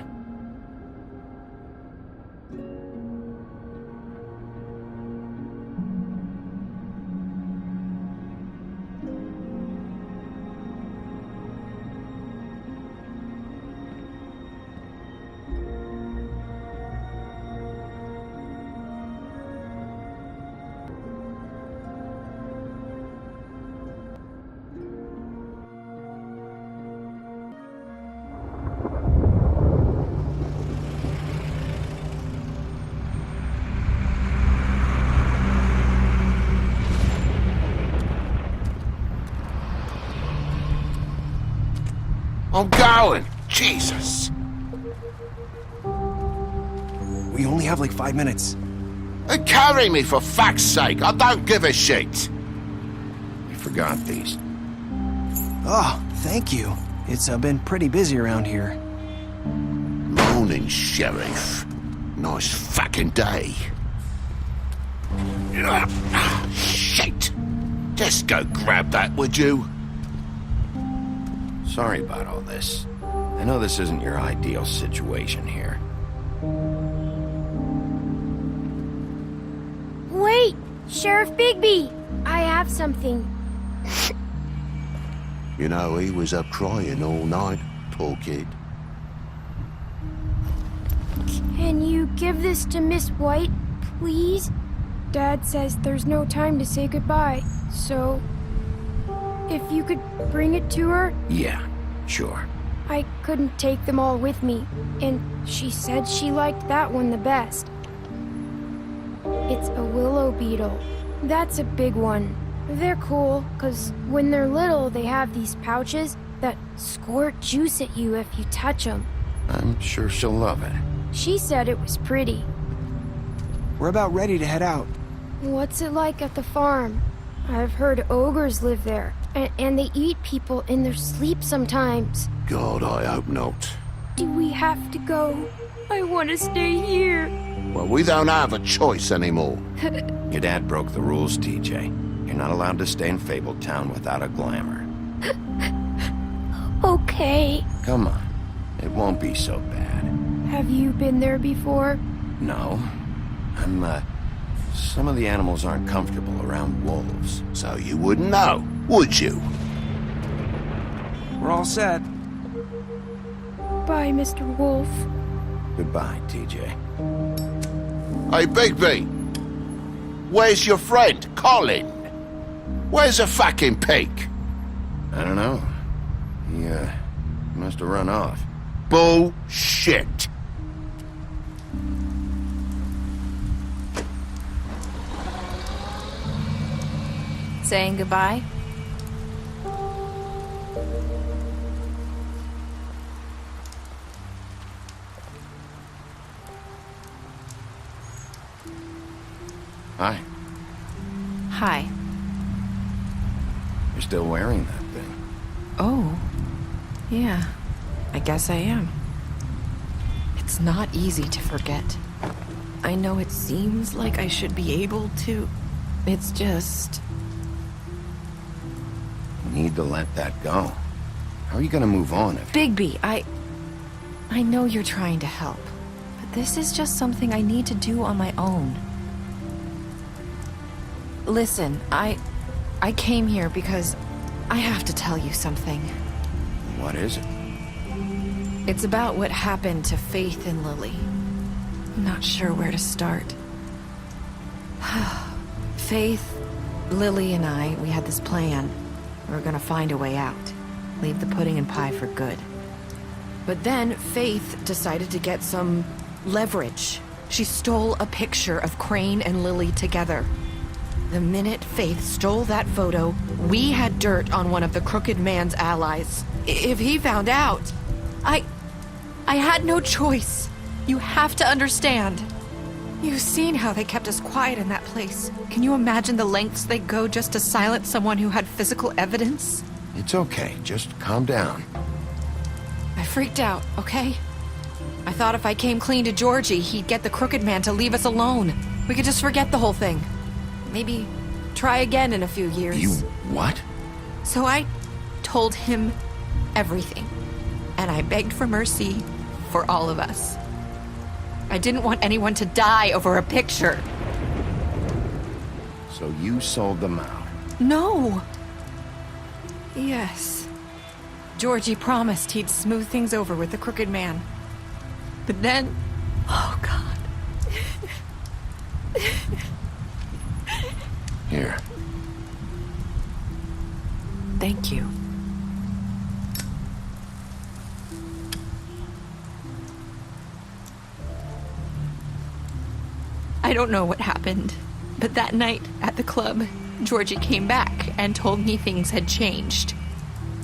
I'm going. Jesus.
Oh,
We only have like 5 minutes.
Carry me, for fuck's sake! I don't give a shit! I forgot these.
Oh, thank you. It's been pretty busy around here.
Morning, Sheriff. Nice fucking day. Shit! Just go grab that, would you? Sorry about all this. I know this isn't your ideal situation here.
Wait! Sheriff Bigby! I have something.
You know, he was up crying all night, poor kid.
Can you give this to Miss White, please? Dad says there's no time to say goodbye, so... if you could bring it to her?
Yeah, sure.
I couldn't take them all with me, and she said she liked that one the best. It's a willow beetle. That's a big one. They're cool, 'cause when they're little, they have these pouches that squirt juice at you if you touch them.
I'm sure she'll love it.
She said it was pretty.
We're about ready to head out.
What's it like at the farm? I've heard ogres live there, and they eat people in their sleep sometimes.
God, I hope not.
Do we have to go? I want to stay here.
Well, we don't have a choice anymore. Your dad broke the rules, TJ. You're not allowed to stay in Fabletown without a glamour.
Okay.
Come on. It won't be so bad.
Have you been there before?
No. Some of the animals aren't comfortable around wolves. So you wouldn't know, would you?
We're all set.
Bye, Mr. Wolf.
Goodbye, TJ. Hey, Bigby! Where's your friend, Colin? Where's the fucking pig? I don't know. He, must have run off. Bullshit!
Saying goodbye?
Hi.
Hi.
You're still wearing that thing.
Oh. Yeah. I guess I am. It's not easy to forget. I know it seems like I should be able to. It's just...
You need to let that go. How are you gonna move on if...
Bigby, I know you're trying to help, but this is just something I need to do on my own. Listen, I came here because I have to tell you something.
What is it?
It's about what happened to Faith and Lily. I'm not sure where to start. Faith, Lily, and I, we had this plan. We were gonna find a way out. Leave the pudding and pie for good. But then Faith decided to get some leverage. She stole a picture of Crane and Lily together. The minute Faith stole that photo, we had dirt on one of the Crooked Man's allies. If he found out, I had no choice. You have to understand. You've seen how they kept us quiet in that place. Can you imagine the lengths they'd go just to silence someone who had physical evidence?
It's okay. Just calm down.
I freaked out, okay? I thought if I came clean to Georgie, he'd get the Crooked Man to leave us alone. We could just forget the whole thing. Maybe try again in a few years.
You what?
So I told him everything. And I begged for mercy for all of us. I didn't want anyone to die over a picture.
So you sold them out?
No. Yes. Georgie promised he'd smooth things over with the Crooked Man. But then... Oh, God.
Here.
Thank you. I don't know what happened, but that night at the club, Georgie came back and told me things had changed.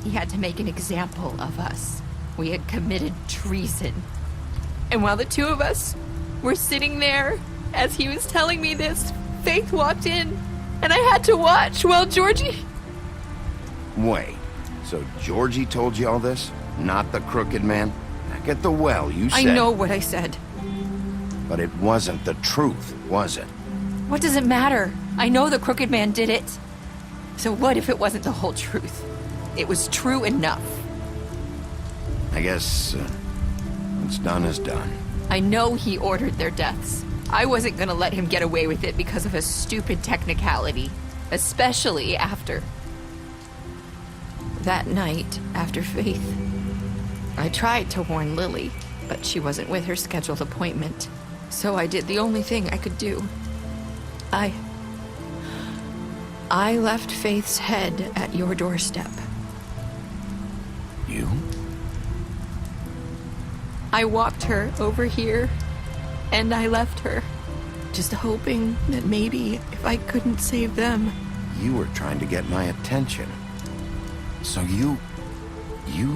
He had to make an example of us. We had committed treason. And while the two of us
We're sitting there. As he was telling me this, Faith walked in, and I had to watch while Georgie...
Wait, so Georgie told you all this? Not the crooked man? Back at the well, you said...
I know what I said.
But it wasn't the truth, was it?
What does it matter? I know the crooked man did it. So what if it wasn't the whole truth? It was true enough.
I guess, what's done is done.
I know he ordered their deaths. I wasn't gonna let him get away with it because of a stupid technicality. Especially after... That night, after Faith, I tried to warn Lily, but she wasn't with her scheduled appointment. So I did the only thing I could do. I left Faith's head at your doorstep.
You?
I walked her over here, and I left her, just hoping that maybe if I couldn't save them...
You were trying to get my attention. So you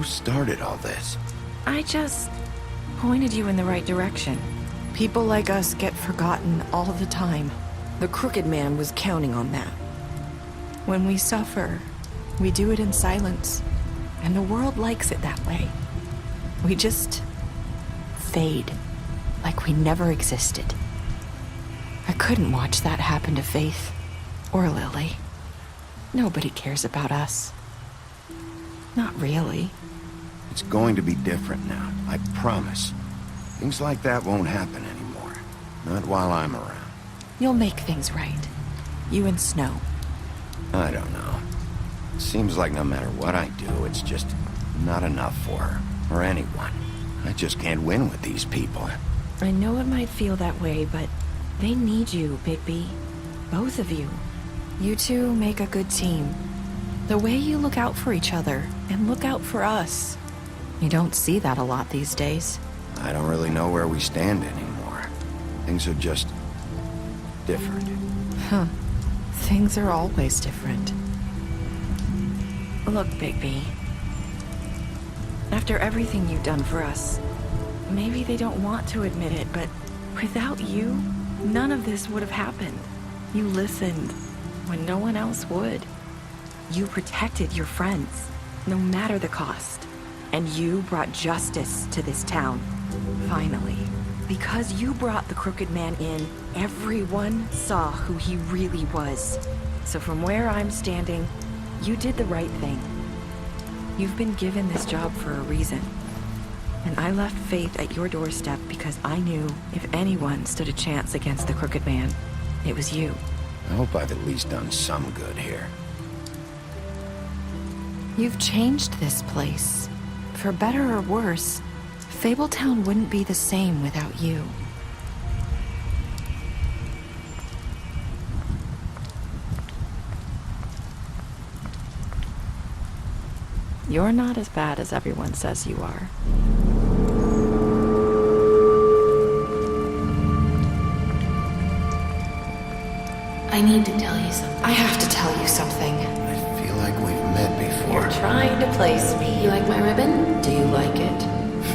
started all this.
I just pointed you in the right direction. People like us get forgotten all the time. The crooked man was counting on that. When we suffer, we do it in silence, and the world likes it that way. We just fade, like we never existed. I couldn't watch that happen to Faith, or Lily. Nobody cares about us. Not really.
It's going to be different now, I promise. Things like that won't happen anymore. Not while I'm around.
You'll make things right. You and Snow.
I don't know. Seems like no matter what I do, it's just not enough for her, or anyone. I just can't win with these people.
I know it might feel that way, but they need you, Bigby. Both of you. You two make a good team. The way you look out for each other, and look out for us. You don't see that a lot these days.
I don't really know where we stand anymore. Things are just... different.
Huh. Things are always different. Look, Bigby. After everything you've done for us, maybe they don't want to admit it, but without you, none of this would have happened. You listened when no one else would. You protected your friends, no matter the cost. And you brought justice to this town. Finally. Because you brought the crooked man in, everyone saw who he really was. So from where I'm standing, you did the right thing. You've been given this job for a reason. And I left Faith at your doorstep because I knew if anyone stood a chance against the crooked man, it was you.
I hope I've at least done some good here.
You've changed this place. For better or worse, Fabletown wouldn't be the same without you. You're not as bad as everyone says you are. I need to tell you something. I have to tell you something.
I feel like we've met before.
You're trying to place me. You like my ribbon? Do you like it?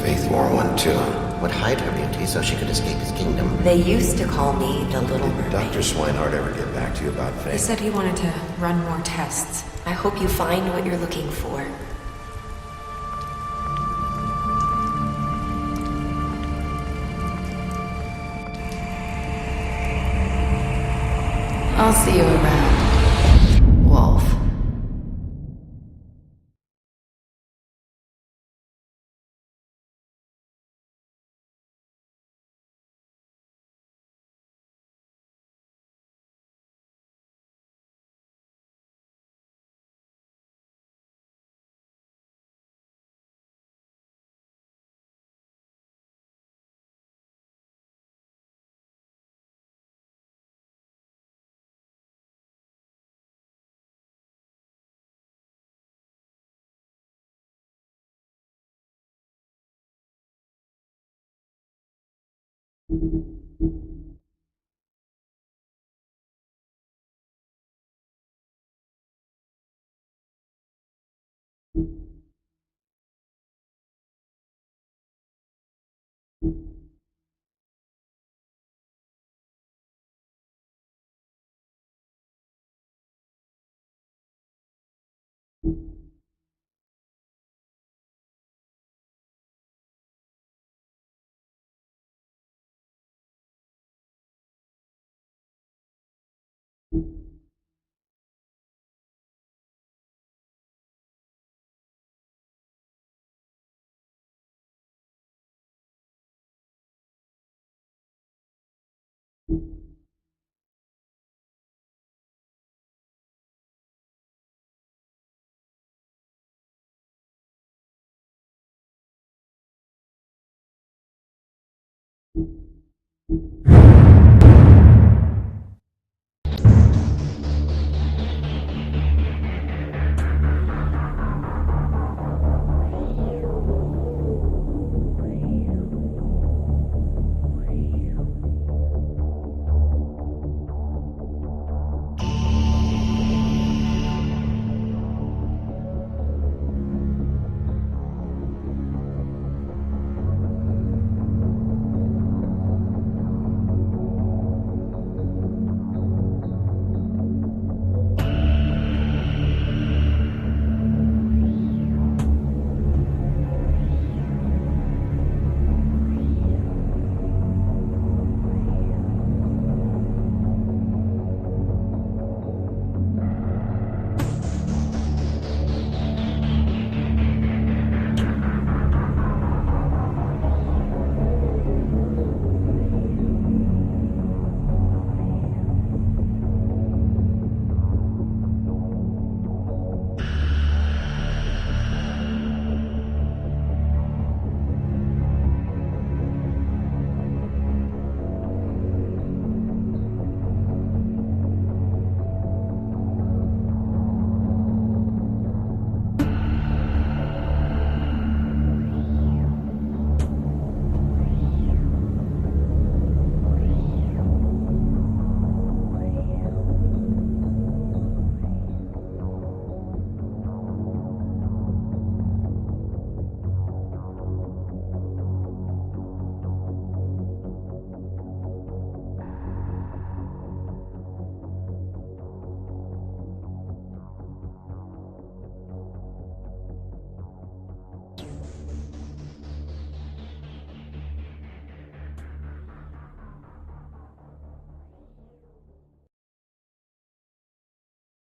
Faith wore one too.
Would hide her beauty so she could escape his kingdom.
They used to call me the Little Mermaid.
Dr. Swinehart ever get back to you about Faith?
He said he wanted to run more tests. I hope you find what you're looking for.
I'll see you around, Wolf.
Thank you.